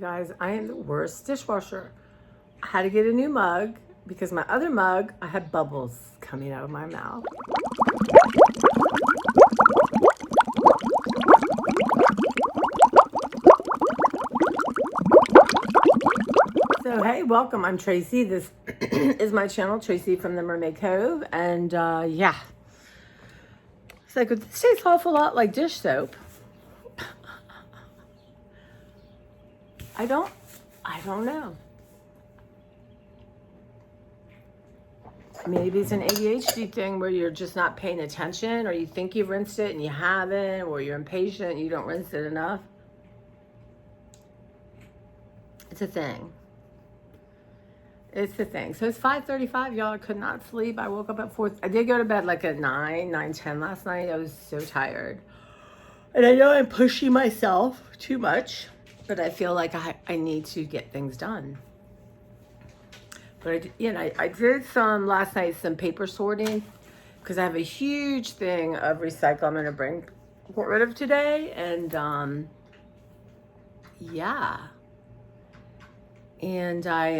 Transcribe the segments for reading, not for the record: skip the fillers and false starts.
Guys, I am the worst dishwasher. I had to get a new mug because my other mug, I had bubbles coming out of my mouth. So, hey, welcome. I'm Tracy. This is my channel, Tracy from the Mermaid Cove. And yeah, it's like, this tastes an awful lot like dish soap. I don't know. Maybe it's an ADHD thing where you're just not paying attention, or you think you've rinsed it and you haven't, or you're impatient and you don't rinse it enough. It's a thing. It's the thing. So it's 5:35, y'all. I could not sleep. I woke up at 4. I did go to bed like at 9:10 last night. I was so tired. And I know I'm pushing myself too much, but I feel like I need to get things done. But I did some last night, some paper sorting, because I have a huge thing of recycle I'm going to get rid of today. And yeah. And I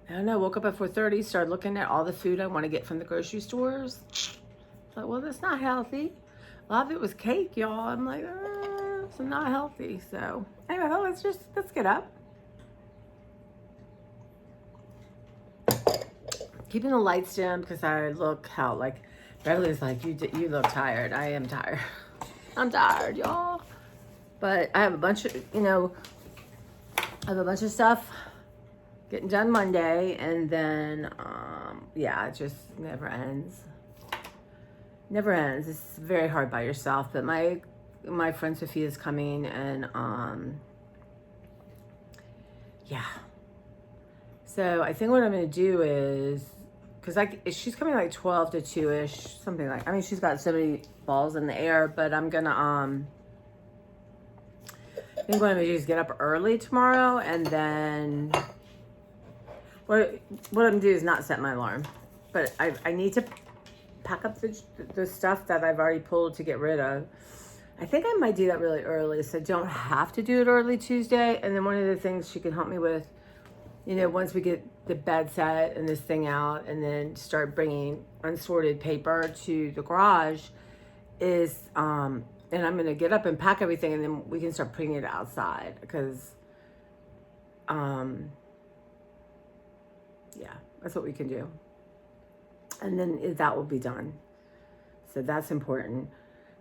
don't know, woke up at 4:30, started looking at all the food I want to get from the grocery stores. Thought, well, that's not healthy. A lot of it was cake, y'all. I'm like, it's not healthy. So anyway, let's get up. Keeping the lights dim because I look how, like, Beverly's like, you look tired. I am tired. I'm tired, y'all. But I have a bunch of stuff getting done Monday, and then yeah, it just never ends. Never ends. It's very hard by yourself. But my friend Sophia is coming, and yeah. So I think what I'm gonna do is, because she's coming like 12 to 2-ish, something like. I mean, she's got so many balls in the air, but I'm gonna I think what I'm gonna do is get up early tomorrow, and then what I'm gonna do is not set my alarm, but I need to pack up the stuff that I've already pulled to get rid of. I think I might do that really early, so I don't have to do it early Tuesday. And then one of the things she can help me with, once we get the bed set and this thing out, and then start bringing unsorted paper to the garage, is and I'm gonna get up and pack everything, and then we can start putting it outside, because yeah, that's what we can do. And then that will be done. So that's important.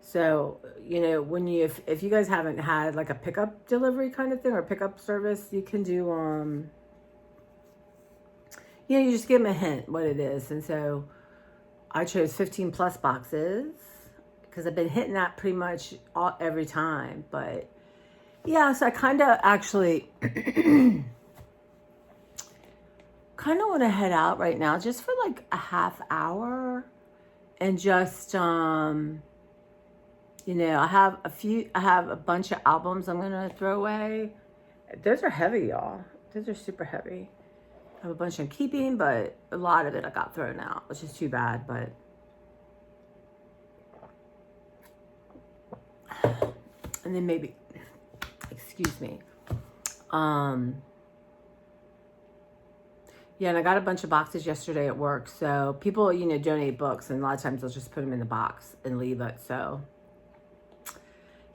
So, if you guys haven't had like a pickup delivery kind of thing, or pickup service, you can do, you just give them a hint what it is. And so I chose 15 plus boxes, because I've been hitting that pretty much every time. But yeah, so I kind of actually want to head out right now just for like a half hour, and just I have a bunch of albums I'm gonna throw away. Those are heavy, y'all. Those are super heavy. I have a bunch I'm keeping, but a lot of it I got thrown out, which is too bad. But and then maybe, excuse me, yeah, and I got a bunch of boxes yesterday at work. So people, donate books, and a lot of times they'll just put them in the box and leave it. So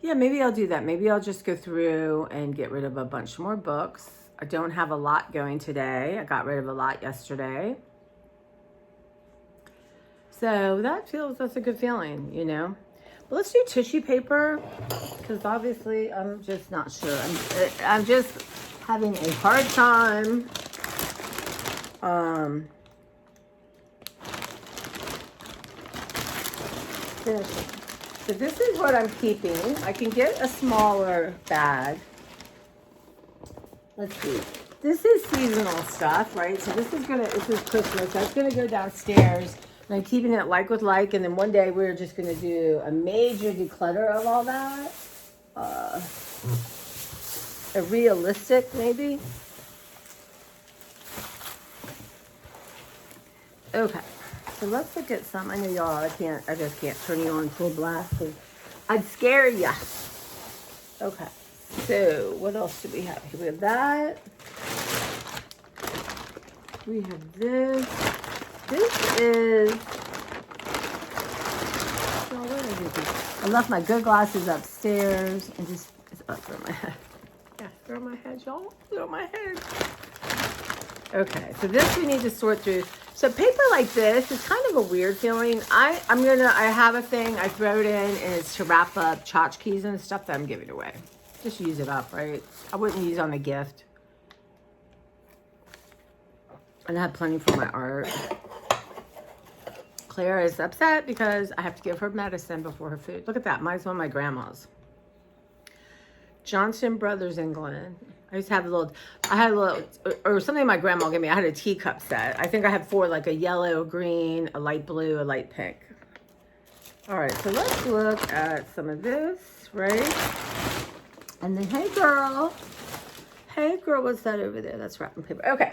yeah, maybe I'll do that. Maybe I'll just go through and get rid of a bunch more books. I don't have a lot going today. I got rid of a lot yesterday. So that's a good feeling, But let's do tissue paper, because obviously I'm just not sure. I'm just having a hard time. Finishing. So this is what I'm keeping. I can get a smaller bag. Let's see. This is seasonal stuff, right? So this is Christmas. That's gonna go downstairs. And I'm keeping it like with like, and then one day we're just gonna do a major declutter of all that. A realistic, maybe. Okay, so let's look at some. I know y'all, I just can't turn you on full blast, because I'd scare ya. Okay, So what else do we have here? We have that. We have this. This is, oh, what did I do? I left my good glasses upstairs and just, throw my head. Yeah, throw my head, y'all. Throw my head. Okay, so this we need to sort through. So paper like this is kind of a weird feeling. I have a thing, I throw it in, and it's to wrap up tchotchkes and stuff that I'm giving away. Just use it up, right? I wouldn't use on a gift. And I have plenty for my art. Claire is upset because I have to give her medicine before her food. Look at that, mine's one of my grandma's. Johnson Brothers England. I used to have I had a little, or something my grandma gave me. I had a teacup set. I think I had 4, like a yellow, green, a light blue, a light pink. All right, so let's look at some of this, right? And then, hey girl, what's that over there? That's wrapping paper. Okay.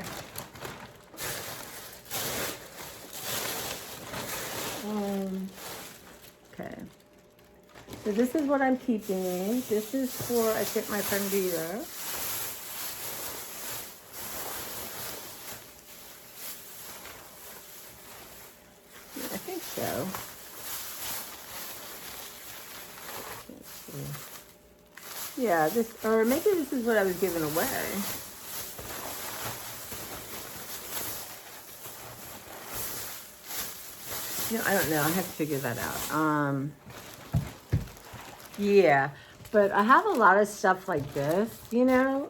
Okay. So this is what I'm keeping. This is for, I think, my friend Rita. I think so. Yeah, this, or maybe this is what I was giving away. No, I don't know. I have to figure that out. Yeah, but I have a lot of stuff like this, you know.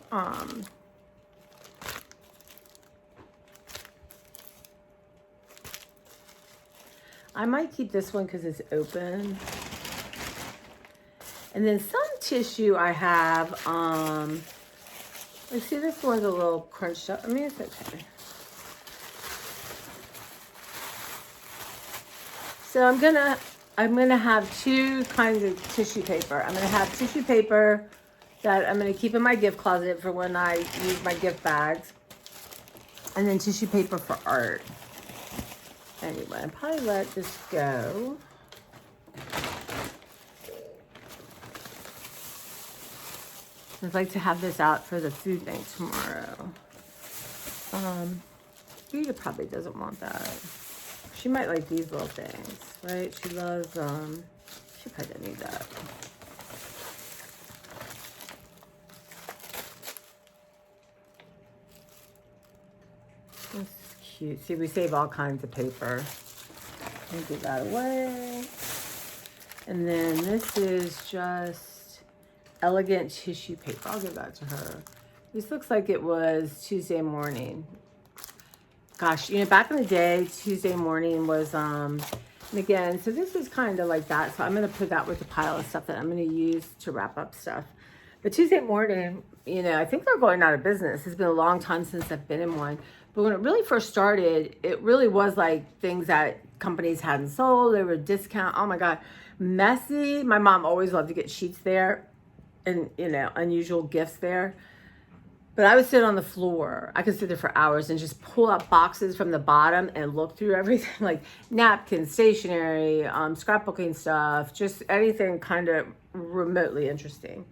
I might keep this one because it's open. And then some tissue I have, let's see, this one's a little crunched up. I mean, it's okay. So I'm gonna have 2 kinds of tissue paper. I'm gonna have tissue paper that I'm gonna keep in my gift closet for when I use my gift bags. And then tissue paper for art. Anyway, I'll probably let this go. I'd like to have this out for the food bank tomorrow. Rita probably doesn't want that. She might like these little things, right? She loves, she probably doesn't need that. That's cute. See, we save all kinds of paper. Let me get that away. And then this is just elegant tissue paper. I'll give that to her. This looks like it was Tuesday morning. Gosh, you know, back in the day, Tuesday morning was, and again, so this is kind of like that. So I'm going to put that with a pile of stuff that I'm going to use to wrap up stuff. But Tuesday morning, you know, I think they're going out of business. It's been a long time since I've been in one. But when it really first started, it really was like things that companies hadn't sold. They were discount. Oh my God. Messy. My mom always loved to get sheets there and, you know, unusual gifts there. But I would sit on the floor. I could sit there for hours and just pull up boxes from the bottom and look through everything, like napkins, stationery, scrapbooking stuff, just anything kind of remotely interesting.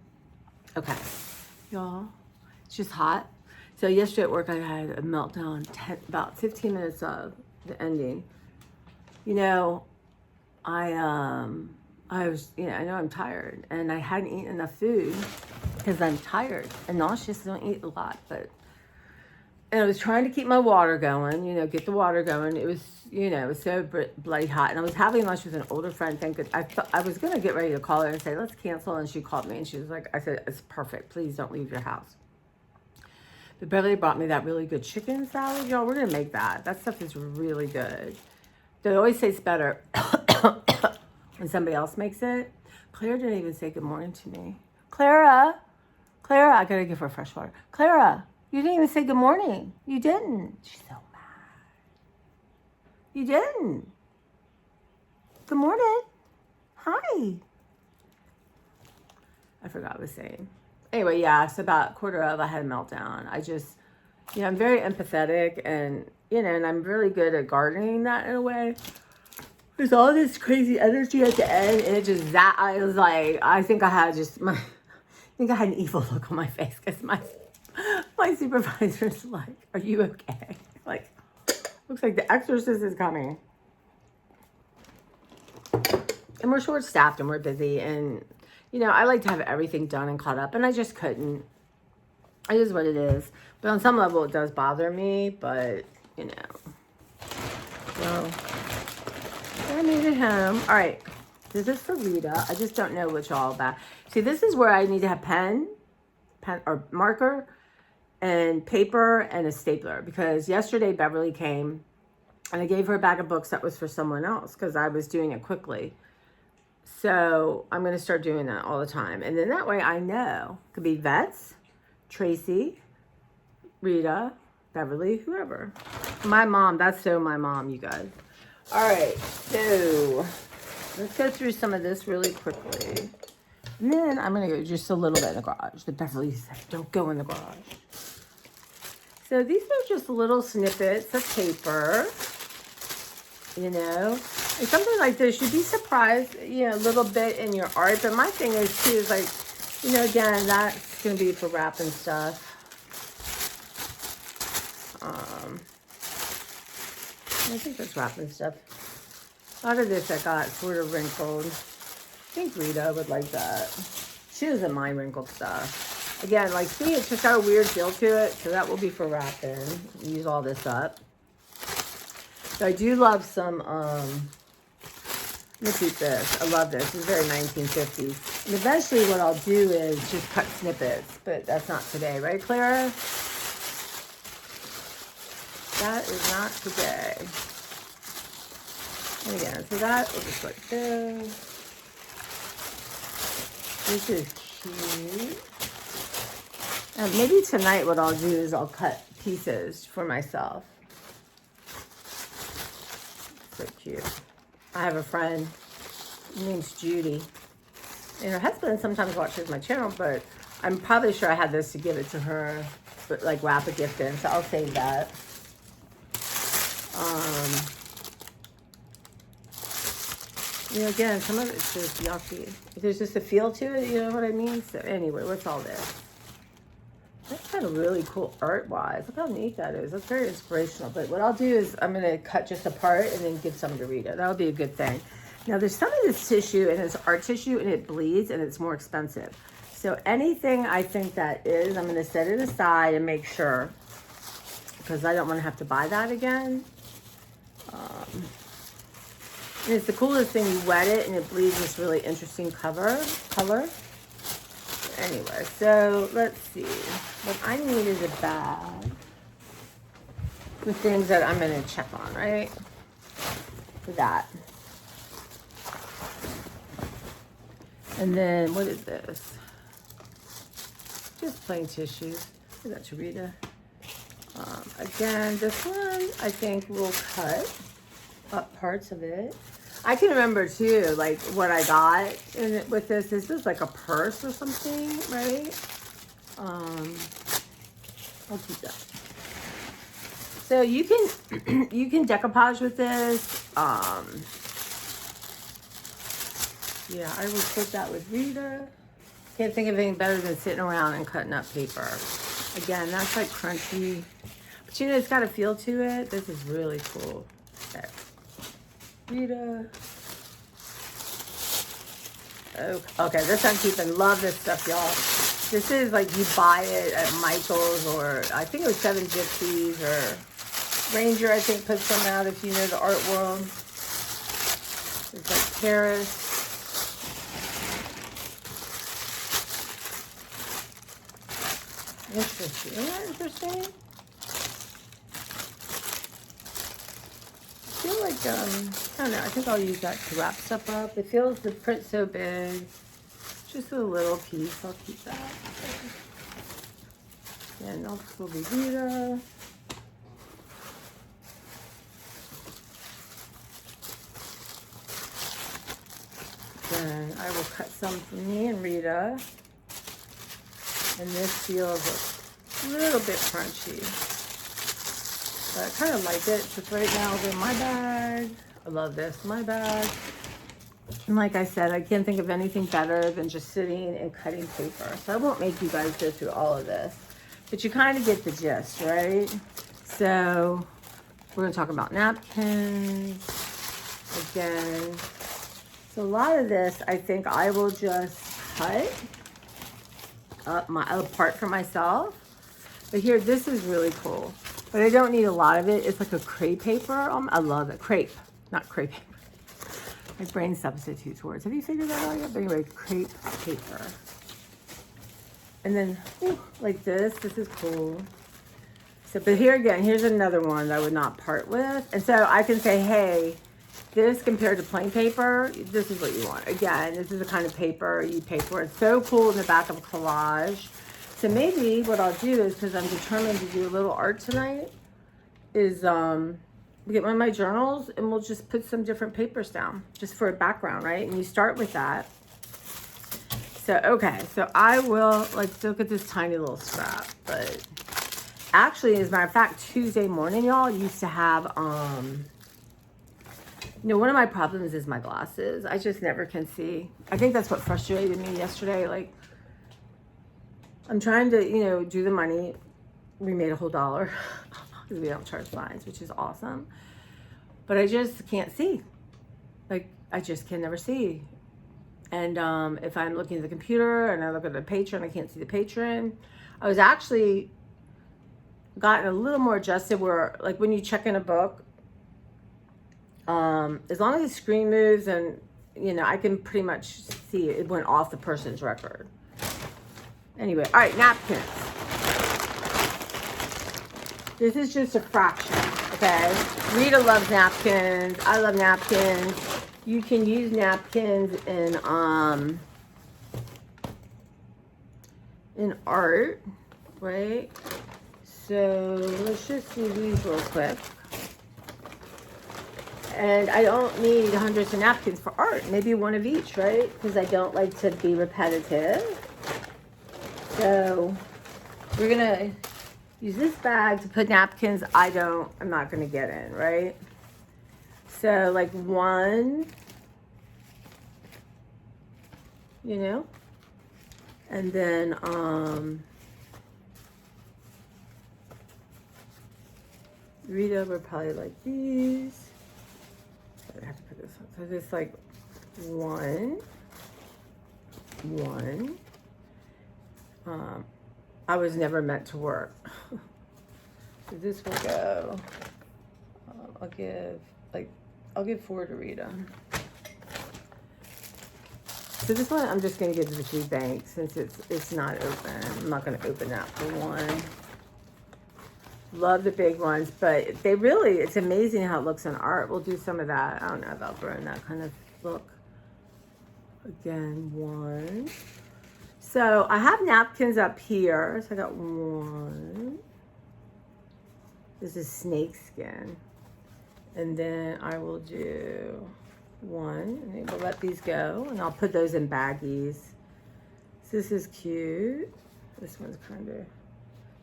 Okay, y'all, it's just hot. So yesterday at work, I had a meltdown, about 15 minutes of the ending. You know, I was, you know, I know I'm tired and I hadn't eaten enough food because I'm tired and nauseous. Don't eat a lot, and I was trying to keep my water going, you know, get the water going. It was, you know, it was so bloody hot. And I was having lunch with an older friend. Thank God. I was going to get ready to call her and say, let's cancel. And she called me and she was like, I said, it's perfect. Please don't leave your house. But Beverly brought me that really good chicken salad. Y'all, we're going to make that. That stuff is really good. They always say it's better when somebody else makes it. Claire didn't even say good morning to me. Clara, I got to give her fresh water. Clara, you didn't even say good morning. You didn't. She's so mad. You didn't. Good morning. Hi. I forgot what I was saying. Anyway, yeah, so about 1:15, I had a meltdown. I just, you know, I'm very empathetic and, you know, and I'm really good at gardening that in a way. There's all this crazy energy at the end and it just, that I was like, I think I had just my, think I had an evil look on my face because my supervisor's like, "Are you okay?" Like, looks like the exorcist is coming. And we're short-staffed and we're busy, and you know, I like to have everything done and caught up, and I just couldn't. It is what it is. But on some level, it does bother me. But you know, so I made it home. All right, this is for Rita. I just don't know which all about. See, this is where I need to have pen or marker and paper and a stapler, because yesterday Beverly came and I gave her a bag of books that was for someone else because I was doing it quickly. So I'm going to start doing that all the time. And then that way I know. It could be Vets, Tracy, Rita, Beverly, whoever. My mom, that's so my mom, you guys. All right, so let's go through some of this really quickly. And then I'm going to go just a little bit in the garage. The Beverly said, don't go in the garage. So these are just little snippets of paper, you know. And something like this, you'd be surprised, you know, a little bit in your art. But my thing is, too, is like, you know, again, that's going to be for wrapping stuff. I think that's wrapping stuff. A lot of this I got sort of wrinkled. I think Rita would like that. She doesn't mind wrinkled stuff. Again, like, see, it's just got a weird feel to it. So that will be for wrapping. Use all this up. So I do love some, let me keep this. I love this. It's very 1950s. And eventually what I'll do is just cut snippets. But that's not today, right, Clara? That is not today. And again, so that will just like this. This is cute. And maybe tonight what I'll do is I'll cut pieces for myself. So cute. I have a friend, her name's Judy. And her husband sometimes watches my channel, but I'm probably sure I had this to give it to her, but like wrap a gift in, so I'll save that. You know, again, some of it's just yucky. There's just a feel to it, you know what I mean? So anyway, what's all this? That's kind of really cool art-wise. Look how neat that is. That's very inspirational. But what I'll do is I'm going to cut just a part and then give some to Rita. That'll be a good thing. Now, there's some of this tissue, and it's art tissue, and it bleeds, and it's more expensive. So anything I think that is, I'm going to set it aside and make sure, because I don't want to have to buy that again. And it's the coolest thing. You wet it, and it bleeds this really interesting color. Anyway, so let's see. What I need is a bag with things that I'm going to check on, right? For that. And then, what is this? Just plain tissue. Give that to Rita. Again, this one, I think we'll cut up parts of it. I can remember too, like what I got in it with this. This is like a purse or something, right? I'll keep that. So you can you can decoupage with this. Yeah, I will put that with Rita. Can't think of anything better than sitting around and cutting up paper. Again, that's like crunchy, but you know it's got a feel to it. This is really cool. Okay. Rita. Okay, this I'm keeping. Love this stuff, y'all. This is like you buy it at Michael's, or I think it was Seven Gypsies, or Ranger, I think, puts some out if you know the art world. It's like Paris. Interesting. Isn't that interesting? I feel like, I don't know, I think I'll use that to wrap stuff up. It feels, the print's so big. Just a little piece, I'll keep that. And next will be Rita. Then I will cut some for me and Rita. And this feels a little bit crunchy. But I kind of like it. Just right now it's in my bag. I love this. My bag. And like I said, I can't think of anything better than just sitting and cutting paper. So I won't make you guys go through all of this, but you kind of get the gist, right? So we're gonna talk about napkins again. So a lot of this, I think I will just cut up apart for myself. But here, this is really cool. But I don't need a lot of it. It's like a crepe paper. I love it. Crepe, not crepe paper. My brain substitutes words. Have you figured that out yet? But anyway, crepe paper. And then, like this is cool. So, but here again, here's another one that I would not part with. And so I can say, hey, this compared to plain paper, this is what you want. Again, this is the kind of paper you pay for. It's so cool in the back of a collage. So maybe what I'll do is, because I'm determined to do a little art tonight, is get one of my journals and we'll just put some different papers down just for a background, right? And you start with that. So, okay, so I will, like, look at this tiny little scrap. But actually, as a matter of fact, Tuesday morning, y'all, used to have, you know, one of my problems is my glasses. I just never can see. I think that's what frustrated me yesterday. Like, I'm trying to, you know, do the money. We made a whole $1 because we don't charge fines, which is awesome. But I just can't see. Like, I just can never see. And if I'm looking at the computer and I look at the patron, I can't see the patron. I was actually gotten a little more adjusted where, like, when you check in a book, as long as the screen moves and, you know, I can pretty much see it went off the person's record. Anyway, all right, napkins. This is just a fraction, okay? Rita loves napkins. I love napkins. You can use napkins in art, right? So let's just do these real quick. And I don't need hundreds of napkins for art. Maybe one of each, right? Because I don't like to be repetitive. So we're gonna use this bag to put napkins I'm not gonna get in, right? So like one, you know, and then Rita would probably like these. I have to put this on. So just like one. I was never meant to work. So this will go. I'll give 4 to Rita. So this one I'm just gonna give to the food bank since it's not open. I'm not gonna open that for one. Love the big ones, but it's amazing how it looks in art. We'll do some of that. I don't know about growing that kind of look. Again, one. So I have napkins up here. So I got one. This is snake skin. And then I will do one. And we'll let these go. And I'll put those in baggies. So this is cute. This one's kind of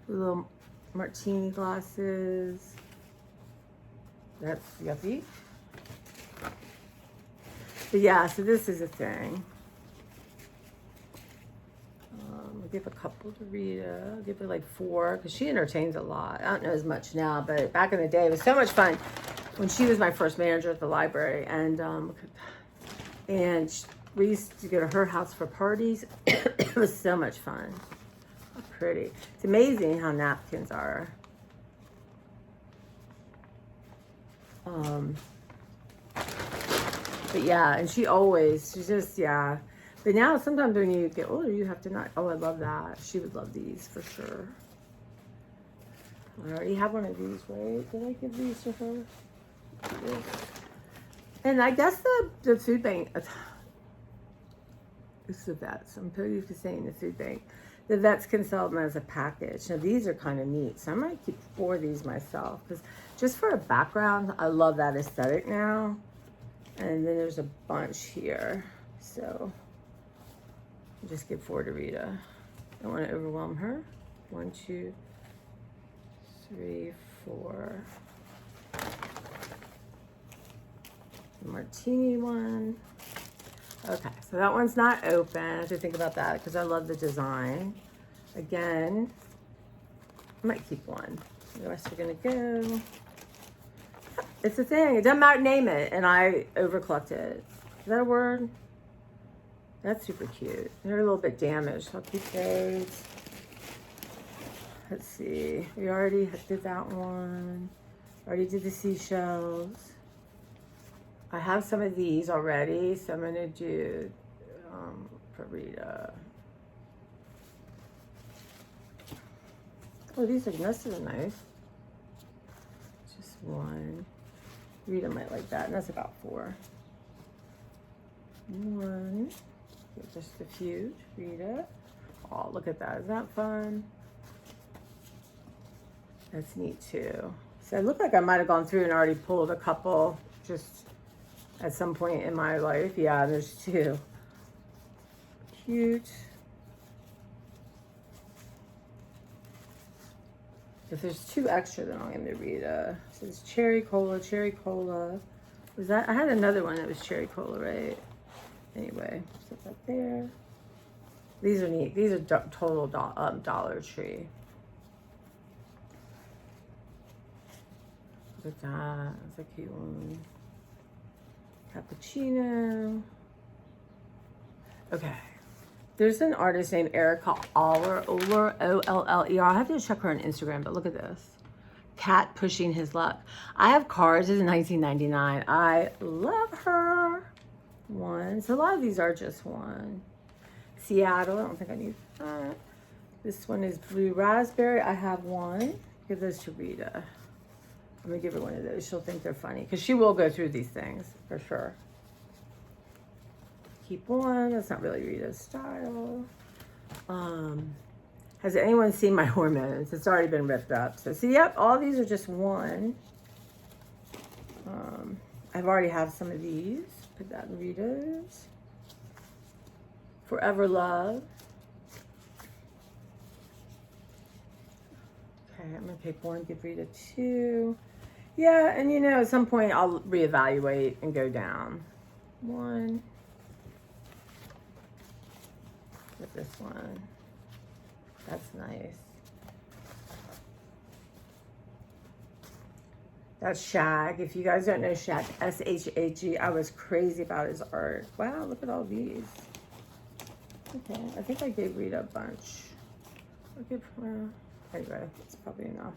little martini glasses. That's yuppie. But yeah, so this is a thing. I'll give a couple to Rita. I'll give her like 4 because she entertains a lot. I don't know as much now, but back in the day, it was so much fun when she was my first manager at the library. And we used to go to her house for parties. It was so much fun. How pretty. It's amazing how napkins are. But yeah, and she's just, yeah. But now sometimes when you get older, you have to not, oh, I love that. She would love these for sure. I already have one of these, right? Did I give these to her? Yes. And I guess the food bank, it's the vets. I'm pretty used to saying the food bank. The vets can sell them as a package. Now these are kind of neat. So I might keep 4 of these myself because just for a background, I love that aesthetic now. And then there's a bunch here. So I'll just give 4 to Rita. I don't want to overwhelm her. 1, 2, 3, 4. The martini one. Okay, so that one's not open. I have to think about that because I love the design. Again, I might keep one. The rest are gonna go. It's a thing. It doesn't matter. Name it, and I overclocked it. Is that a word? That's super cute. They're a little bit damaged. I'll keep those. Let's see. We already did that one. Already did the seashells. I have some of these already, so I'm gonna do for Rita. Oh, these are nice. Just one. Rita might like that, and that's about 4. One. Just a few. Rita. Oh, look at that. Is that fun? That's neat too. So it looked like I might have gone through and already pulled a couple just at some point in my life. Yeah, there's 2. Cute. If there's 2 extra, then I'll give them to Rita. So it's cherry cola, cherry cola. Was that? I had another one that was cherry cola, right? Anyway, set that there. These are neat. These are total Dollar Tree. Look at that. That's a cute one. Cappuccino. Okay. There's an artist named Erica Oller, O-L-L-E-R. I have to check her on Instagram, but look at this. Cat pushing his luck. I have cards. This is 1999. I love her. One. So a lot of these are just one. Seattle. I don't think I need that. This one is blue raspberry. I have one. Give those to Rita. I'm going to give her one of those. She'll think they're funny because she will go through these things for sure. Keep one. That's not really Rita's style. Has anyone seen my hormones? It's already been ripped up. So see, yep, all these are just one. I've already have some of these. Put that in Rita's. Forever Love. Okay, I'm gonna pick one, give Rita 2. Yeah, and you know, at some point I'll reevaluate and go down. 1. Get this one. That's nice. That's Shag. If you guys don't know Shag, S-H-A-G, I was crazy about his art. Wow, look at all these. Okay, I think I gave Rita a bunch. Okay, anyway, it's probably enough.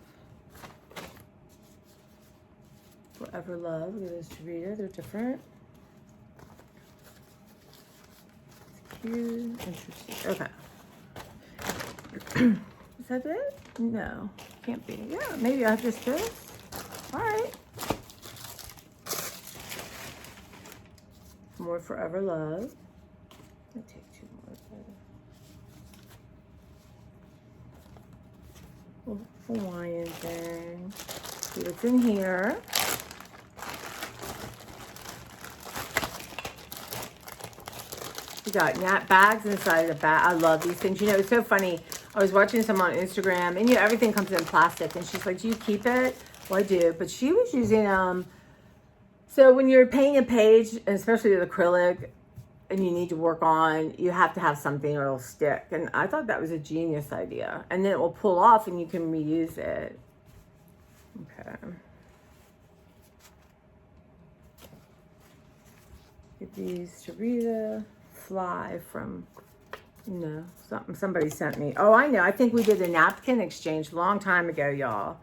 Forever Love, look at those to Rita, they're different. It's cute, interesting. Okay. Is that it? No, can't be. Yeah, maybe I have just this. All right. More Forever Love. I'll take 2 more. Hawaiian thing. See what's in here. We got nap bags inside the bag. I love these things. You know, it's so funny. I was watching some on Instagram, and you know, everything comes in plastic. And she's like, "Do you keep it?" Well, I do. But she was using so when you're painting a page, and especially with acrylic, and you need to work on, you have to have something or it'll stick. And I thought that was a genius idea. And then it will pull off, and you can reuse it. Okay. Get these to Rita. Fly from, you know, somebody sent me. Oh, I know. I think we did a napkin exchange a long time ago, y'all.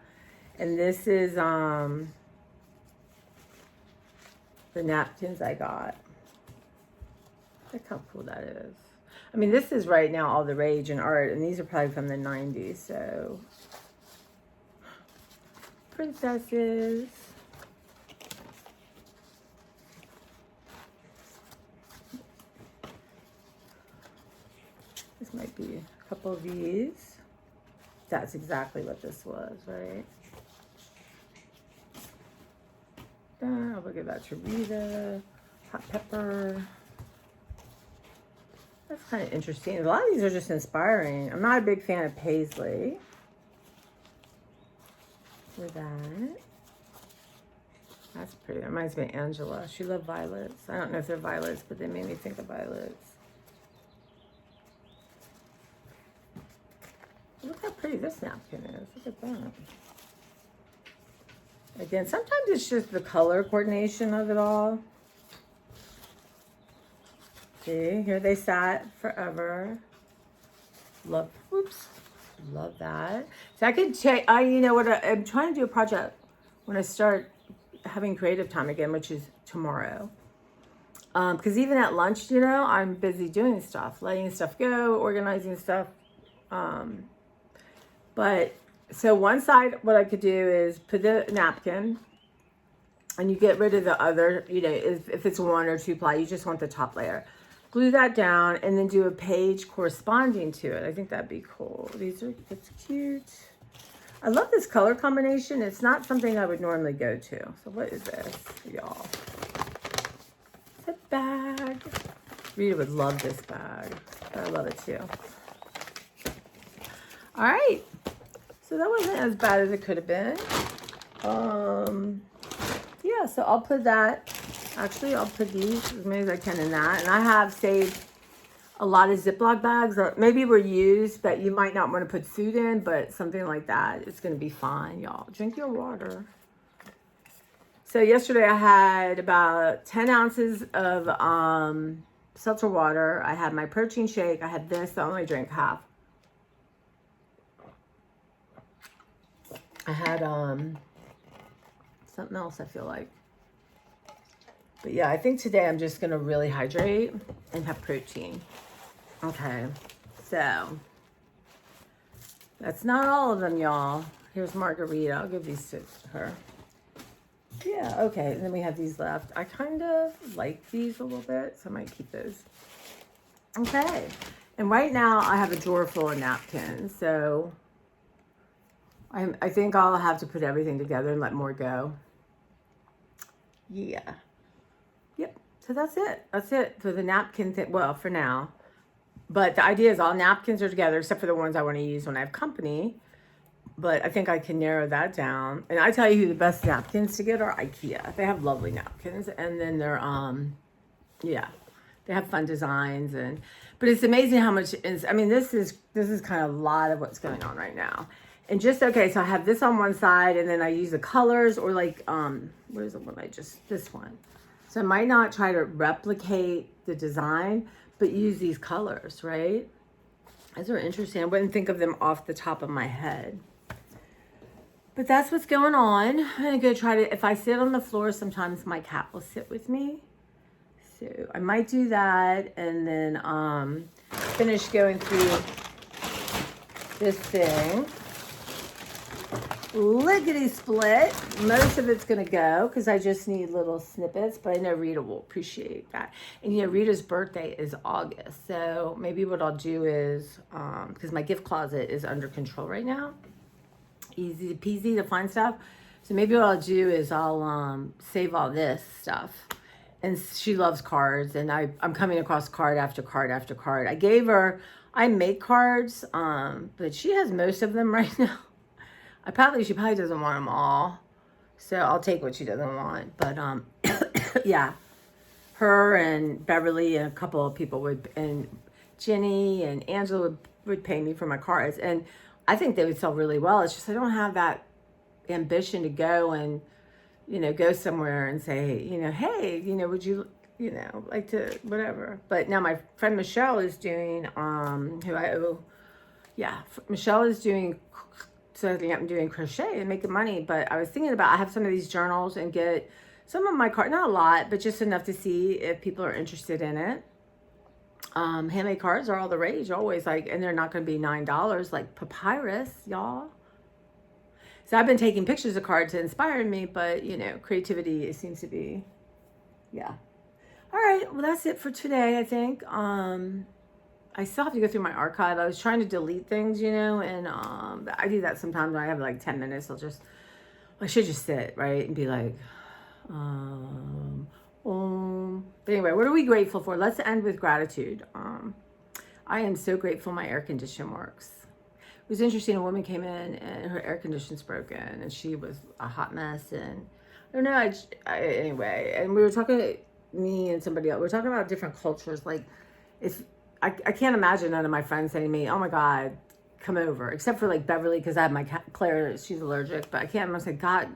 And this is the napkins I got. Look how cool that is. I mean, this is right now all the rage in art, and these are probably from the 90s, so. Princesses. This might be a couple of these. That's exactly what this was, right? I'll give that to Rita. Hot pepper. That's kind of interesting. A lot of these are just inspiring. I'm not a big fan of paisley. For that. That's pretty. That reminds me of Angela. She loved violets. I don't know if they're violets, but they made me think of violets. Look how pretty this napkin is. Look at that. Again, sometimes it's just the color coordination of it all. See, here they sat forever. Love, whoops, love that. So I could take, you know what, I'm trying to do a project when I start having creative time again, which is tomorrow. Because even at lunch, you know, I'm busy doing stuff, letting stuff go, organizing stuff. But so one side, what I could do is put the napkin and you get rid of the other, you know, if it's 1 or 2 ply, you just want the top layer. Glue that down and then do a page corresponding to it. I think that'd be cool. It's cute. I love this color combination. It's not something I would normally go to. So what is this, y'all? It's a bag. Rita would love this bag. I love it too. All right. So that wasn't as bad as it could have been. Yeah, so I'll put that. Actually, I'll put these as many as I can in that. And I have saved a lot of Ziploc bags that maybe were used that you might not want to put food in, but something like that. It's going to be fine, y'all. Drink your water. So yesterday I had about 10 ounces of seltzer water. I had my protein shake. I had this. I only drank half. I had something else I feel like. But yeah, I think today I'm just going to really hydrate and have protein. Okay, so that's not all of them, y'all. Here's Margarita. I'll give these to her. Yeah, okay, and then we have these left. I kind of like these a little bit, so I might keep those. Okay, and right now I have a drawer full of napkins, so I think I'll have to put everything together and let more go. Yeah. Yep. So that's it. That's it for the napkin thing. Well, for now. But the idea is all napkins are together except for the ones I want to use when I have company. But I think I can narrow that down. And I tell you who the best napkins to get are IKEA. They have lovely napkins. And then they're, yeah, they have fun designs. But it's amazing how much is, I mean, this is kind of a lot of what's going on right now. And just, okay, so I have this on one side and then I use the colors or like, where's the one this one. So I might not try to replicate the design, but use these colors, right? Those are interesting. I wouldn't think of them off the top of my head. But that's what's going on. I'm gonna go try to, if I sit on the floor, sometimes my cat will sit with me. So I might do that and then finish going through this thing. Lickety split. Most of it's gonna go because I just need little snippets, but I know Rita will appreciate that. And you know, Rita's birthday is August, so maybe what I'll do is because my gift closet is under control right now, easy peasy to find stuff. So maybe what I'll do is I'll save all this stuff. And she loves cards, and I'm coming across card after card after card. I make cards, but she has most of them right now. She probably doesn't want them all. So I'll take what she doesn't want. But yeah, her and Beverly and a couple of people and Jenny and Angela would pay me for my cards. And I think they would sell really well. It's just I don't have that ambition to go and, you know, go somewhere and say, you know, hey, you know, would you, you know, like to whatever. But now my friend Michelle is doing, Michelle is doing, so I'm doing crochet and making money. But I was thinking about, I have some of these journals and get some of my cards, not a lot, but just enough to see if people are interested in it. Handmade cards are all the rage always, like, and they're not going to be $9 like papyrus, y'all. So I've been taking pictures of cards to inspire me, but you know, creativity seems to be, yeah. All right, well that's it for today, I think. I still have to go through my archive. I was trying to delete things, you know, and I do that sometimes when I have like 10 minutes. I should just sit, right, and be like, But anyway, what are we grateful for? Let's end with gratitude. I am so grateful my air condition works. It was interesting. A woman came in and her air conditioner's broken and she was a hot mess. And don't know. Anyway, and we were talking, me and somebody else, we were talking about different cultures. Like, if I can't imagine none of my friends saying to me, "Oh my God, come over," except for like Beverly, because I have my Claire, she's allergic. But I can't imagine, God,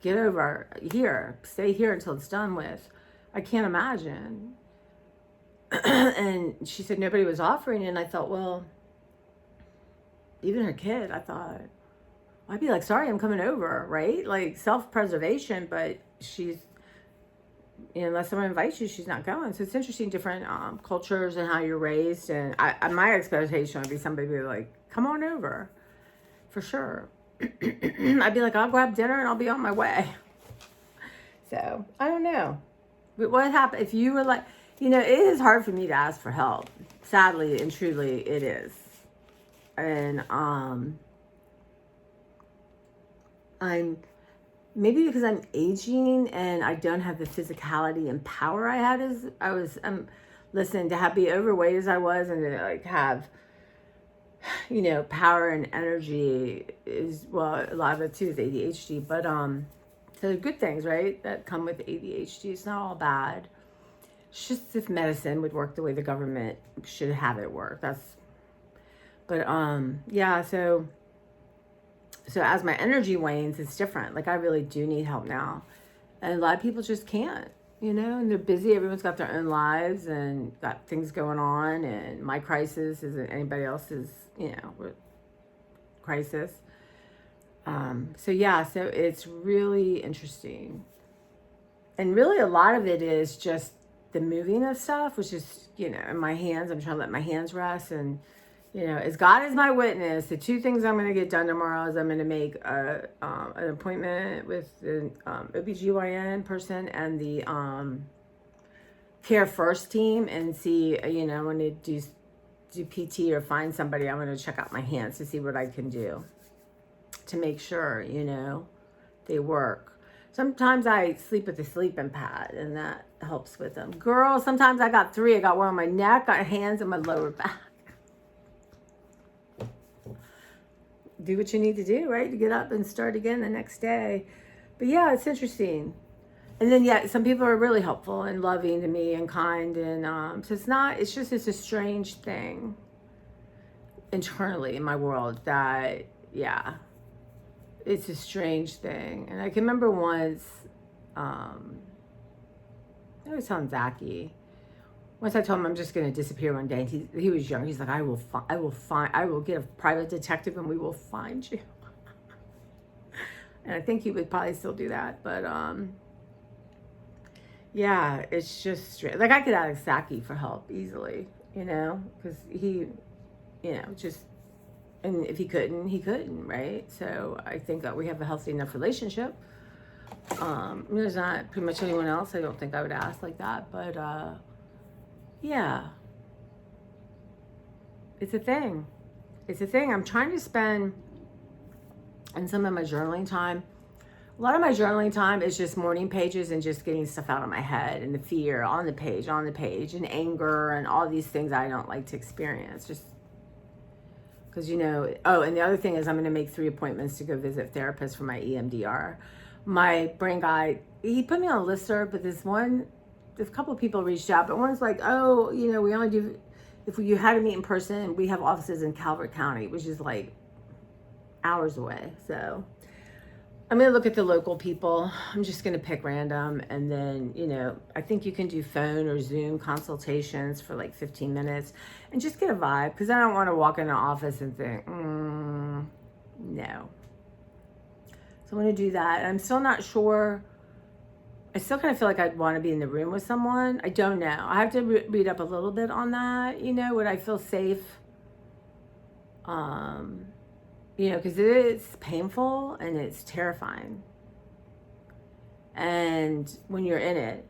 get over here, stay here until it's done with. I can't imagine. And she said nobody was offering, and I thought, well, even her kid, I thought, I'd be like, sorry, I'm coming over, right? Like self-preservation, but she's, unless someone invites you, she's not going. So it's interesting, different cultures and how you're raised. And my expectation would be somebody would be like, come on over, for sure. I'd be like, I'll grab dinner and I'll be on my way. So I don't know. But what happened if you were like, it is hard for me to ask for help. Sadly and truly, it is. And I'm maybe because I'm aging and I don't have the physicality and power I had as I was. Listen, to be overweight as I was, and to like have, power and energy is, well, a lot of it too is ADHD. But so good things, right, that come with ADHD. It's not all bad. It's just if medicine would work the way the government should have it work. But yeah. So as my energy wanes, it's different. Like I really do need help now, and a lot of people just can't. And they're busy. Everyone's got their own lives and got things going on. And my crisis isn't anybody else's, crisis. So yeah, so it's really interesting. And really a lot of it is just the moving of stuff, which is, in my hands. I'm trying to let my hands rest. And, as God is my witness, the two things I'm going to get done tomorrow is I'm going to make an appointment with the OBGYN person and the Care First team and see, when they do PT or find somebody, I'm going to check out my hands to see what I can do to make sure, they work. Sometimes I sleep with a sleeping pad, and that helps with them. Girl, sometimes I got 3. I got one on my neck, got hands, and my lower back. Do what you need to do, right? To get up and start again the next day. But yeah, it's interesting. And then, yeah, some people are really helpful and loving to me and kind. And so it's a strange thing internally in my world that, yeah, it's a strange thing. And I can remember once, I was telling Zachy, once I told him I'm just going to disappear one day, and he was young. He's like, I will get a private detective and we will find you. And I think he would probably still do that. But, yeah, it's just straight. Like I could ask Zachy for help easily, because he, just, and if he couldn't, right? So I think that we have a healthy enough relationship. There's not pretty much anyone else I don't think I would ask like that. But, yeah, it's a thing. I'm trying to spend, and some of my journaling time, a lot of my journaling time is just morning pages and just getting stuff out of my head, and the fear on the page, and anger and all these things I don't like to experience. Just because, oh, and the other thing is I'm going to make 3 appointments to go visit therapists for my EMDR. My brain guy, he put me on a listserv, but there's a couple of people reached out, but one's like, oh, we only do, if you had to meet in person, we have offices in Calvert County, which is like hours away. So I'm going to look at the local people. I'm just going to pick random. And then, I think you can do phone or Zoom consultations for like 15 minutes and just get a vibe. Because I don't want to walk in an office and think, no. So I'm going to do that. I'm still not sure. I still kind of feel like I'd want to be in the room with someone. I don't know. I have to read up a little bit on that. Would I feel safe? Because it is painful and it's terrifying. And when you're in it,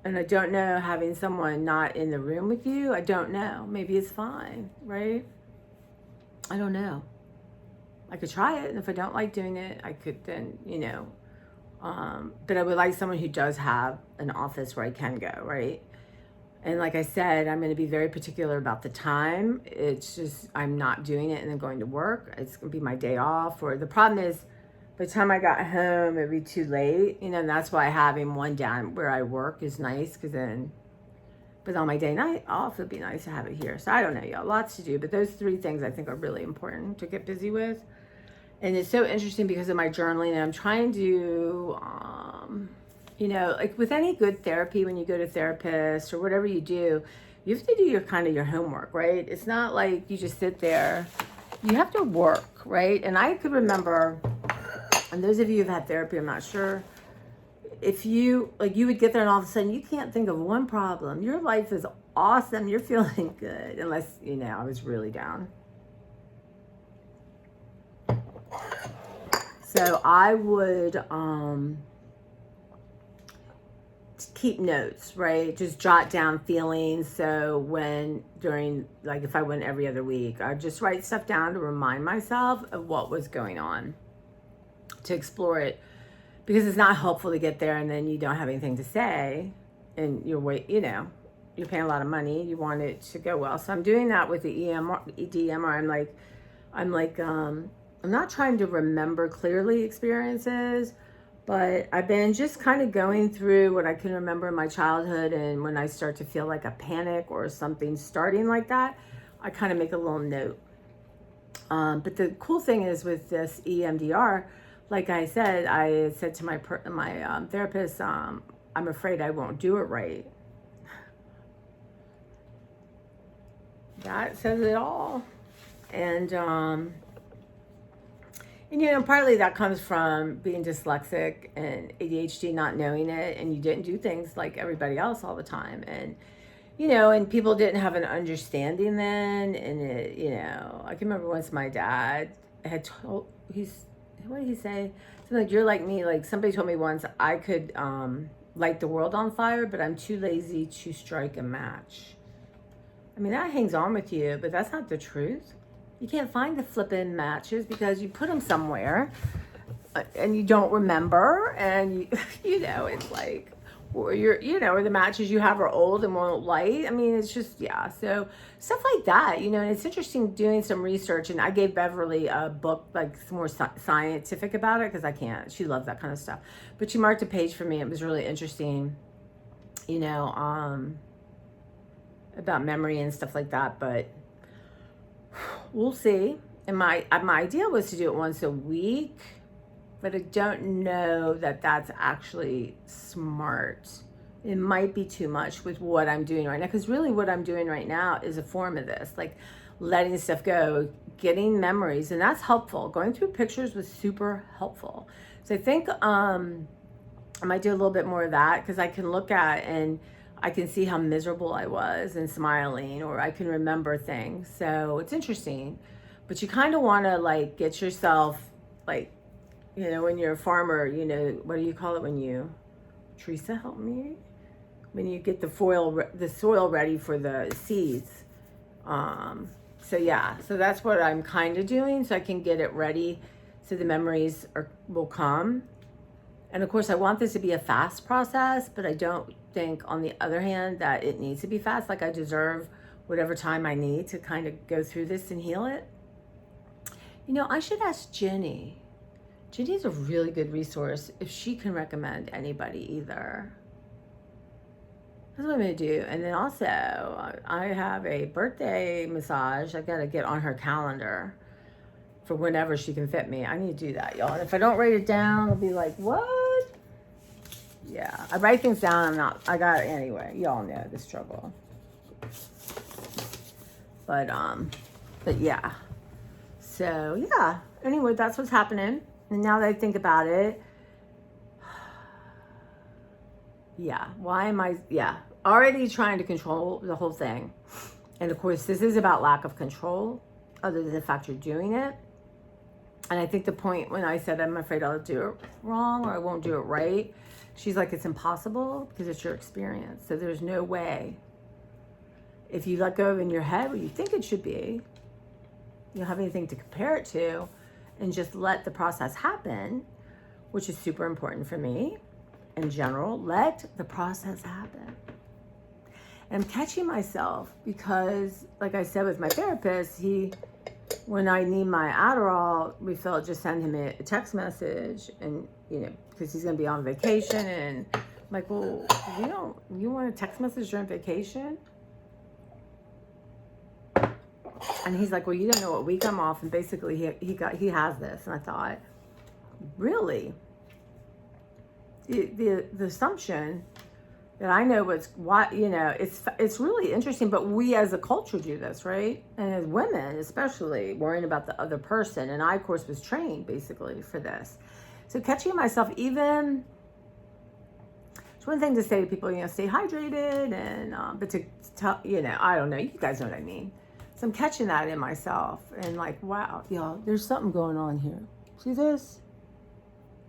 and I don't know, having someone not in the room with you, I don't know. Maybe it's fine, right? I don't know. I could try it, and if I don't like doing it, I could then, but I would like someone who does have an office where I can go, right? And like I said, I'm going to be very particular about the time. It's just, I'm not doing it and then going to work. It's going to be my day off. Or the problem is, by the time I got home, it'd be too late, you know, and that's why having one down where I work is nice, because then, but on my day night off, it'd be nice to have it here. So I don't know, y'all, lots to do, but those 3 things I think are really important to get busy with. And it's so interesting because of my journaling, and I'm trying to, you know, like with any good therapy, when you go to therapist or whatever you do, you have to do your kind of your homework, right? It's not like you just sit there. You have to work, right? And I could remember, and those of you who've had therapy, I'm not sure, if you, like, you would get there and all of a sudden you can't think of one problem. Your life is awesome. You're feeling good, unless, you know, I was really down. So I would keep notes, right? Just jot down feelings. So when during, like if I went every other week, I'd just write stuff down to remind myself of what was going on, to explore it, because it's not helpful to get there and then you don't have anything to say, and you're you know, you're paying a lot of money. You want it to go well. So I'm doing that with the EDMR. I'm not trying to remember clearly experiences, but I've been just kind of going through what I can remember in my childhood. And when I start to feel like a panic or something starting like that, I kind of make a little note. But the cool thing is with this EMDR, like I said to my therapist, I'm afraid I won't do it right. That says it all. And you know, partly that comes from being dyslexic and ADHD, not knowing it, and you didn't do things like everybody else all the time. And, you know, and people didn't have an understanding then. And, it, you know, I can remember once my dad had told, what did he say? Something like, you're like me. Like somebody told me once I could light the world on fire, but I'm too lazy to strike a match. I mean, that hangs on with you, but that's not the truth. You can't find the flippin' matches because you put them somewhere and you don't remember, and you know, it's like, or or the matches you have are old and won't light. I mean, it's just, yeah. So stuff like that, you know, and it's interesting doing some research. And I gave Beverly a book, like some more scientific about it, because I can't, she loves that kind of stuff. But she marked a page for me. It was really interesting, you know, about memory and stuff like that. But we'll see. And my idea was to do it once a week, but I don't know that that's actually smart. It might be too much with what I'm doing right now, because really what I'm doing right now is a form of this, like letting stuff go, getting memories, and that's helpful. Going through pictures was super helpful. So I think I might do a little bit more of that, because I can look at and I can see how miserable I was and smiling, or I can remember things. So it's interesting, but you kind of want to like get yourself, like, you know, when you're a farmer, you know, what do you call it when you, Teresa, help me? When you get the soil ready for the seeds. So yeah, so that's what I'm kind of doing, so I can get it ready so the memories will come. And of course, I want this to be a fast process, but I don't think, on the other hand, that it needs to be fast. Like, I deserve whatever time I need to kind of go through this and heal it. You know, I should ask Jenny. Jenny's a really good resource if she can recommend anybody either. That's what I'm going to do. And then also, I have a birthday massage. I got to get on her calendar for whenever she can fit me. I need to do that, y'all. And if I don't write it down, I'll be like, what? Yeah, I write things down. I got it anyway. Y'all know the struggle. But yeah. So yeah, anyway, that's what's happening. And now that I think about it, yeah, why am I, already trying to control the whole thing. And of course, this is about lack of control, other than the fact you're doing it. And I think the point when I said, I'm afraid I'll do it wrong or I won't do it right, she's like, it's impossible because it's your experience. So there's no way. If you let go of in your head what you think it should be, you don't have anything to compare it to, and just let the process happen, which is super important for me in general. Let the process happen. And I'm catching myself because, like I said with my therapist, he when I need my Adderall refill, just send him a text message, and because he's gonna be on vacation, and I'm like, well, you want a text message during vacation? And he's like, well, you don't know what week I'm off, and basically he has this, and I thought, really, the assumption that I know it's really interesting, but we as a culture do this, right? And as women, especially, worrying about the other person. And I, of course, was trained basically for this. So catching myself, even, it's one thing to say to people, stay hydrated, and, but to tell, I don't know, you guys know what I mean. So I'm catching that in myself, and like, wow, y'all, there's something going on here. See this?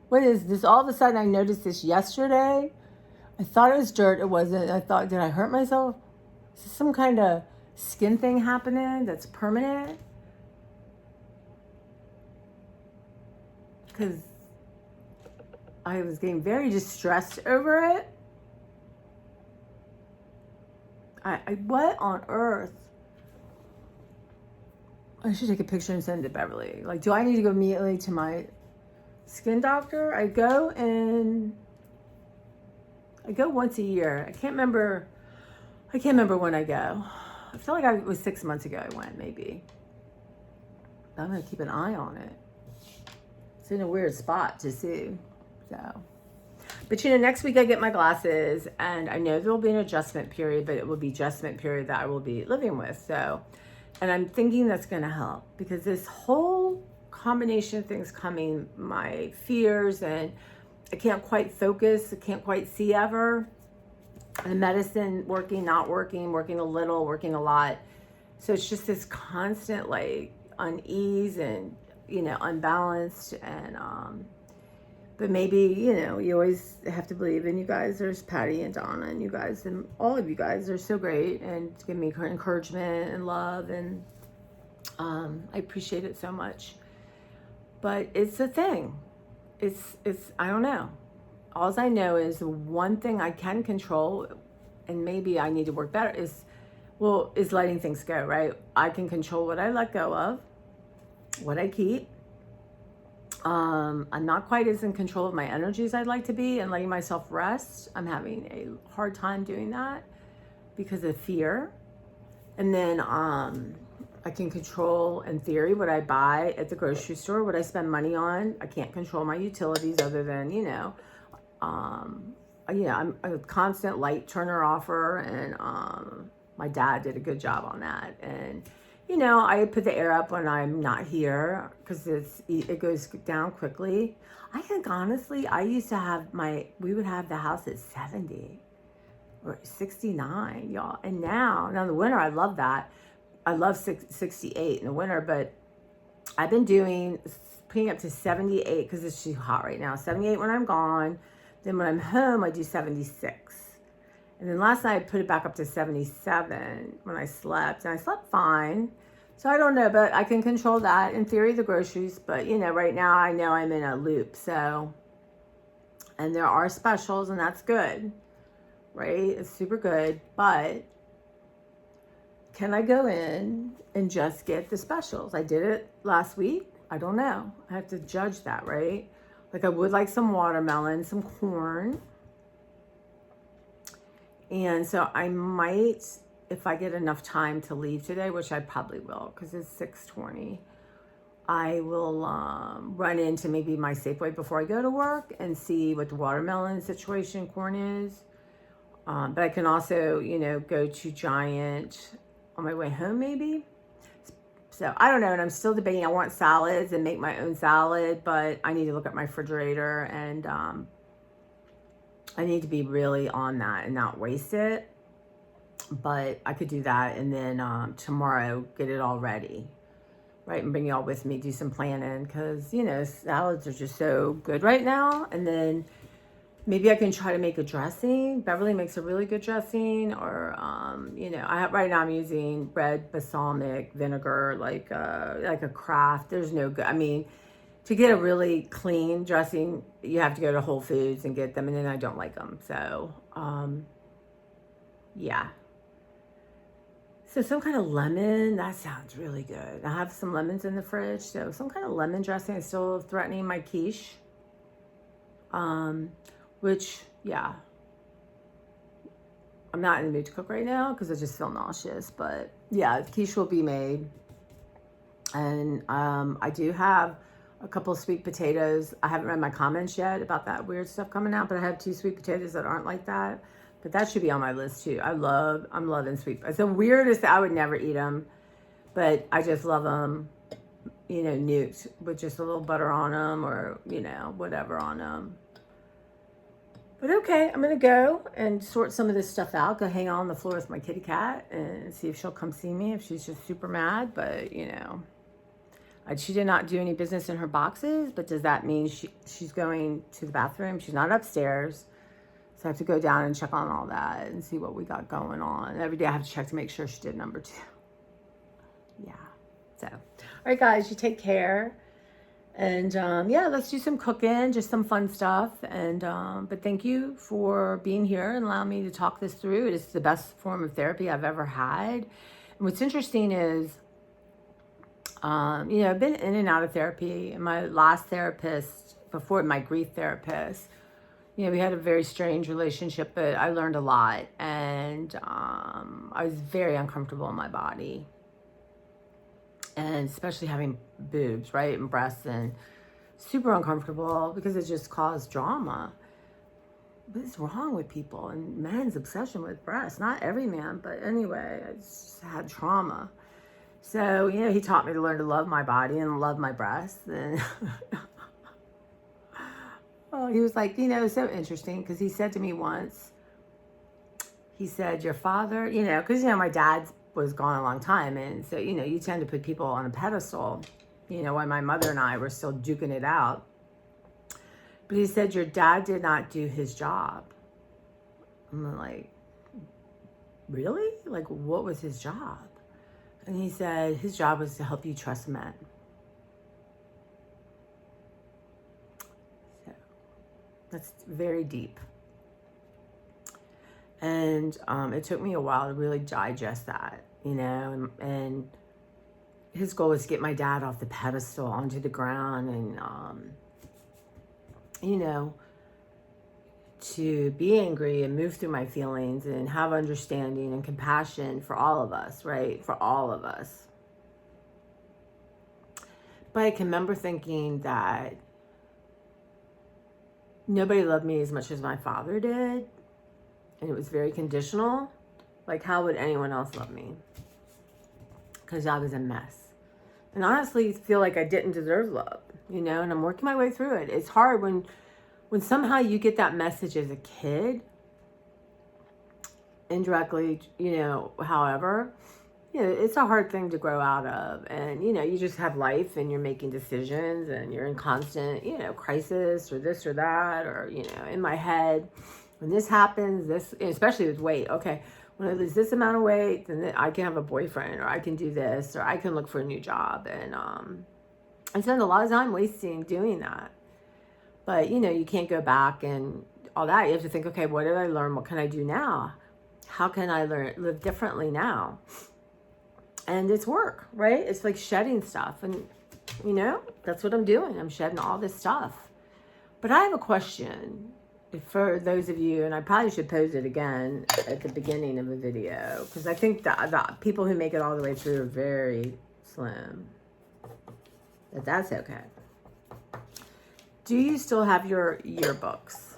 What is this? All of a sudden I noticed this yesterday. I thought it was dirt. It wasn't. I thought, did I hurt myself? Is this some kind of skin thing happening that's permanent? Because I was getting very distressed over it. What on earth? I should take a picture and send it to Beverly. Like, do I need to go immediately to my skin doctor? I go once a year. I can't remember when I go. I feel like it was 6 months ago I went, maybe. I'm gonna keep an eye on it. It's in a weird spot to see. So, but next week I get my glasses, and I know there will be an adjustment period, but it will be adjustment period that I will be living with. So, and I'm thinking that's gonna help, because this whole combination of things coming, my fears, and I can't quite focus, I can't quite see ever. And medicine working, not working, working a little, working a lot. So it's just this constant like unease and, unbalanced. And, but maybe, you always have to believe in you guys. There's Patty and Donna and you guys, and all of you guys are so great and give me encouragement and love. And I appreciate it so much. But it's a thing. It's I don't know. All I know is the one thing I can control, and maybe I need to work better, is letting things go, right? I can control what I let go of, what I keep. I'm not quite as in control of my energy as I'd like to be, and letting myself rest. I'm having a hard time doing that because of fear. And then I can control, in theory, what I buy at the grocery store, what I spend money on. I can't control my utilities other than, I'm a constant light turner offer, and my dad did a good job on that. And, I put the air up when I'm not here because it goes down quickly. I think, honestly, I used to we would have the house at 70 or 69, y'all. And now in the winter, I love that. I love 68 in the winter, but I've been putting up to 78 because it's too hot right now. 78 when I'm gone. Then when I'm home, I do 76. And then last night I put it back up to 77 when I slept, and I slept fine. So I don't know, but I can control that. In theory, the groceries, but right now I know I'm in a loop. So, and there are specials, and that's good, right? It's super good, but can I go in and just get the specials? I did it last week. I don't know. I have to judge that, right? Like I would like some watermelon, some corn. And so I might, if I get enough time to leave today, which I probably will because it's 6:20, I will run into maybe my Safeway before I go to work and see what the watermelon situation, corn is. But I can also, go to Giant on my way home maybe. So I don't know, and I'm still debating. I want salads and make my own salad, but I need to look at my refrigerator, and I need to be really on that and not waste it. But I could do that, and then tomorrow get it all ready, right? And bring y'all with me, do some planning, because salads are just so good right now. And then maybe I can try to make a dressing. Beverly makes a really good dressing, or right now I'm using red balsamic vinegar, like a Kraft. There's no good. I mean, to get a really clean dressing, you have to go to Whole Foods and get them, and then I don't like them. So, yeah. So some kind of lemon, that sounds really good. I have some lemons in the fridge. So some kind of lemon dressing is still threatening my quiche. Which, yeah. I'm not in the mood to cook right now because I just feel nauseous. But yeah, quiche will be made. And I do have a couple of sweet potatoes. I haven't read my comments yet about that weird stuff coming out, but I have 2 sweet potatoes that aren't like that. But that should be on my list too. I'm loving sweet potatoes. The weirdest, I would never eat them, but I just love them, you know, nuked with just a little butter on them or, you know, whatever on them. But okay, I'm going to go and sort some of this stuff out. Go hang on the floor with my kitty cat and see if she'll come see me if she's just super mad. But, you know, she did not do any business in her boxes. But does that mean she's going to the bathroom? She's not upstairs. So I have to go down and check on all that and see what we got going on. Every day I have to check to make sure she did number 2. Yeah. So, all right, guys, you take care. And yeah, let's do some cooking, just some fun stuff. And but thank you for being here and allowing me to talk this through. It is the best form of therapy I've ever had. And what's interesting is, you know, I've been in and out of therapy. And my last therapist, before my grief therapist, you know, we had a very strange relationship, but I learned a lot. And I was very uncomfortable in my body. And especially having boobs, right, and breasts, and super uncomfortable because it just caused drama. What is wrong with people and men's obsession with breasts? Not every man, but anyway, I just had trauma. So, you know, he taught me to learn to love my body and love my breasts. And oh, he was like, you know, so interesting because he said to me once, he said, your father, you know, because, you know, my dad's was gone a long time, and so, you know, you tend to put people on a pedestal, you know, when my mother and I were still duking it out. But he said, your dad did not do his job. I'm like, really? Like, what was his job? And he said his job was to help you trust men. So that's very deep. And it took me a while to really digest that, you know, and his goal was to get my dad off the pedestal onto the ground and, you know, to be angry and move through my feelings and have understanding and compassion for all of us, right? For all of us. But I can remember thinking that nobody loved me as much as my father did. And it was very conditional. Like, how would anyone else love me? Because I was a mess. And honestly, feel like I didn't deserve love, you know, and I'm working my way through it. It's hard when somehow you get that message as a kid, indirectly, you know, however, you know, it's a hard thing to grow out of. And, you know, you just have life and you're making decisions and you're in constant, you know, crisis or this or that, or, you know, in my head, when this happens, this, especially with weight, okay, when I lose this amount of weight, then I can have a boyfriend, or I can do this, or I can look for a new job. And I spend a lot of time wasting doing that. But, you know, you can't go back and all that. You have to think, okay, what did I learn? What can I do now? How can I live differently now? And it's work, right? It's like shedding stuff. And, you know, that's what I'm doing. I'm shedding all this stuff. But I have a question for those of you, and I probably should pose it again at the beginning of the video, because I think the people who make it all the way through are very slim. But that's okay. Do you still have your yearbooks?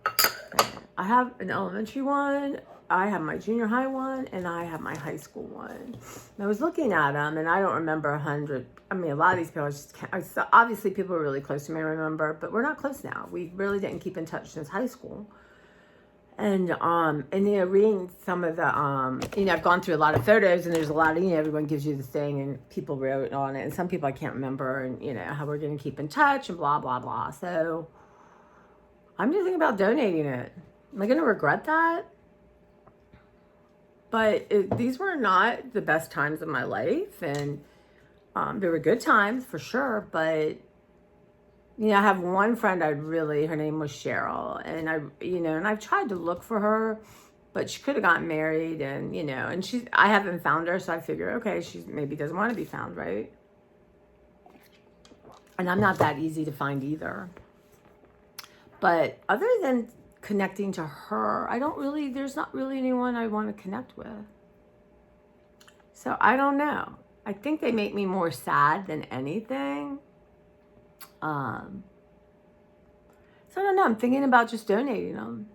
Okay. I have an elementary one, I have my junior high one, and I have my high school one. And I was looking at them, and I don't remember 100. I mean, a lot of these people, obviously people are really close to me, I remember, but we're not close now. We really didn't keep in touch since high school. And you know, reading some of the, you know, I've gone through a lot of photos, and there's a lot of, you know, everyone gives you this thing, and people wrote on it, and some people I can't remember, and, you know, how we're going to keep in touch, and blah, blah, blah. So I'm just thinking about donating it. Am I going to regret that? But these were not the best times of my life, and there were good times for sure. But, you know, I have one friend her name was Cheryl, and you know, and I've tried to look for her, but she could have gotten married, and and I haven't found her, so I figure, okay, she maybe doesn't want to be found, right? And I'm not that easy to find either. But other than connecting to her, there's not really anyone I want to connect with. So I don't know. I think they make me more sad than anything. So I don't know. I'm thinking about just donating them.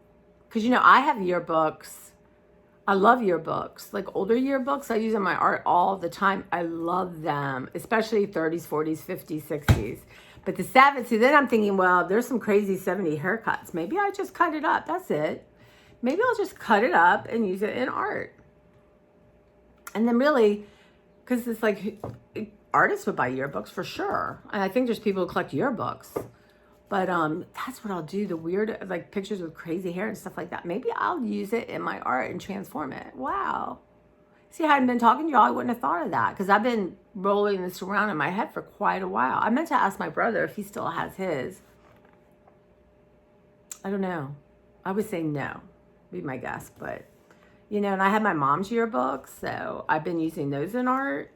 Because, I have yearbooks. I love yearbooks. Like older yearbooks, I use in my art all the time. I love them, especially 30s, 40s, 50s, 60s. But the 70s, then I'm thinking, well, there's some crazy 70 haircuts. Maybe I just cut it up. That's it. Maybe I'll just cut it up and use it in art. And then really, because it's like artists would buy yearbooks for sure. And I think there's people who collect yearbooks. But that's what I'll do. The weird, like pictures with crazy hair and stuff like that. Maybe I'll use it in my art and transform it. Wow. See, I hadn't been talking to y'all. I wouldn't have thought of that because I've been rolling this around in my head for quite a while. I meant to ask my brother if he still has his. I don't know. I would say no, be my guess. But, and I had my mom's yearbooks, so I've been using those in art.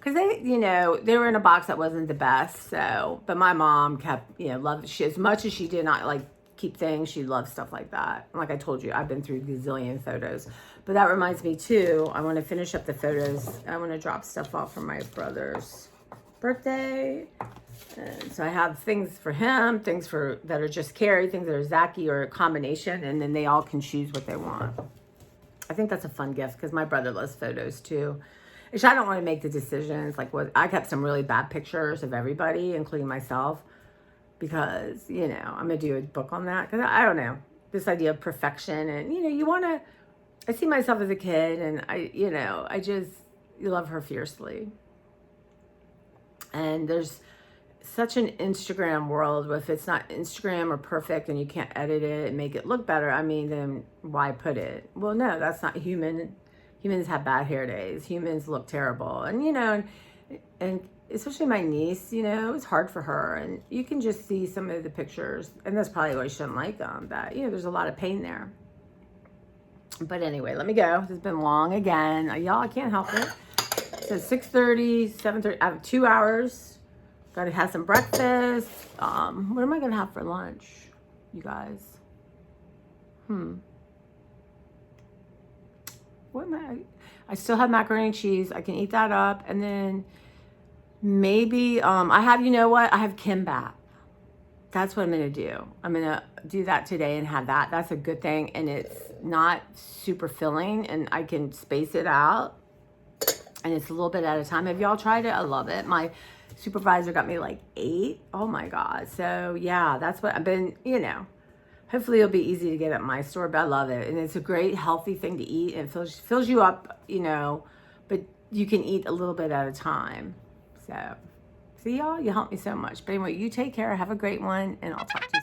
Because they were in a box that wasn't the best. So, but my mom kept, loved she as much as she did not like keep things. She loved stuff like that. And like I told you, I've been through gazillion photos. But that reminds me too, I want to finish up the photos. I want to drop stuff off for my brother's birthday. And so I have things for him, things that are just Carrie, things that are Zachy or a combination, and then they all can choose what they want. I think that's a fun gift because my brother loves photos too. Which I don't want to make the decisions. Like I kept some really bad pictures of everybody, including myself, because, I'm going to do a book on that. Because I don't know, this idea of perfection and, you want to, I see myself as a kid and I just love her fiercely. And there's such an Instagram world. If it's not Instagram or perfect and you can't edit it and make it look better, then why put it? Well, no, that's not human. Humans have bad hair days. Humans look terrible. And, and especially my niece, it was hard for her. And you can just see some of the pictures. And that's probably why she shouldn't like them. That, there's a lot of pain there. But anyway, let me go. It's been long again. Y'all, I can't help it. So 6:30, 7:30. I have 2 hours. Got to have some breakfast. What am I going to have for lunch, you guys? What am I still have macaroni and cheese. I can eat that up. And then maybe I have, I have kimbap. That's what I'm going to do. I'm going to do that today and have that. That's a good thing. And it's not super filling and I can space it out. And it's a little bit at a time. Have y'all tried it? I love it. My supervisor got me like 8. Oh my God. So yeah, that's what I've been, hopefully it'll be easy to get at my store, but I love it. And it's a great healthy thing to eat. And it fills you up, but you can eat a little bit at a time. So, see y'all, you helped me so much. But anyway, you take care. Have a great one. And I'll talk to you.